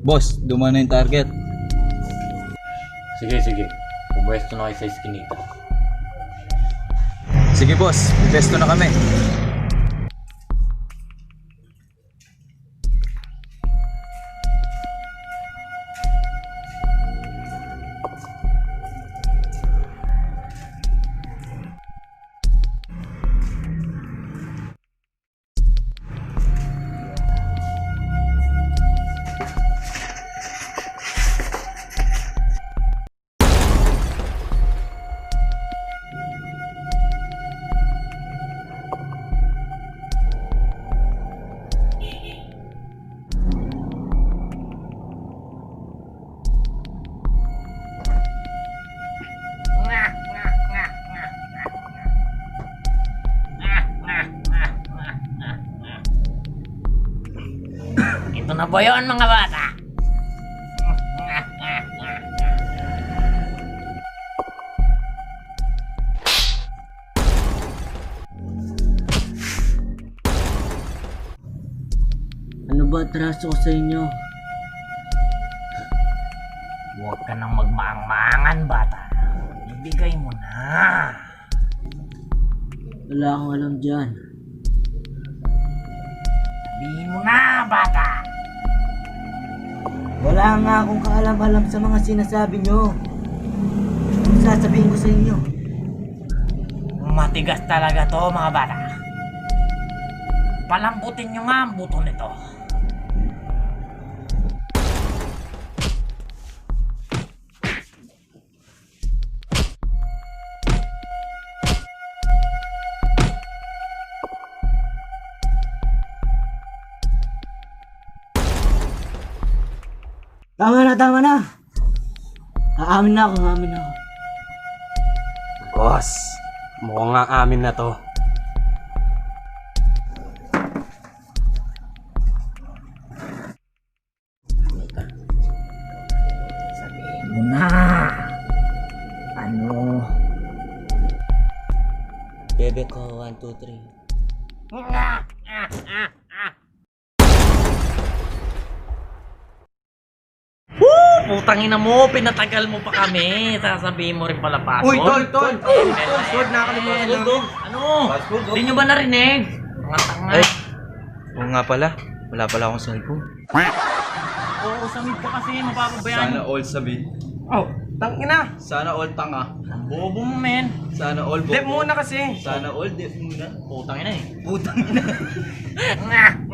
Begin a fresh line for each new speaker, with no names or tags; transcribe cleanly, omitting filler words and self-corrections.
Boss, dumaan na yung target.
Sige. Pumwesto na kayo sa iskinita.
Sige boss, pesto na kami.
Ito na ba yun, mga bata?
Ano ba atraso ko sa inyo?
Huwag ka nang magmaang-maangan, bata. Ibigay mo na.
Wala akong alam dyan.
Sabihin mo na, bata.
Wala nga akong kaalam-alam sa mga sinasabi nyo. Ano sasabihin ko sa inyo?
Matigas talaga to, mga bata. Palambutin nyo nga ang buto nito.
Tama na! Aamin na ako.
Boss, mukhang nga amin na to.
Sabihin mo na. Ano?
Bebe ko, 1, 2, 3.
Putang ina mo, pinatagal mo pa kami. Sasabihin mo rin pala pasok.
Uy, tol! Sword, nakakalimutan namin.
Ano? Hindi nyo ba narinig? Mga tanga.
Ay, oo nga pala. Wala pala akong cellphone.
Oo, samid ka kasi. Mapapabayaan.
Sana all sabi.
Oh, tangina.
Sana all tanga.
Ang bobo mo, men.
Sana all bobo.
Dep muna kasi.
Sana all dep muna.
Putang ina eh.
Putang ina.
Nga.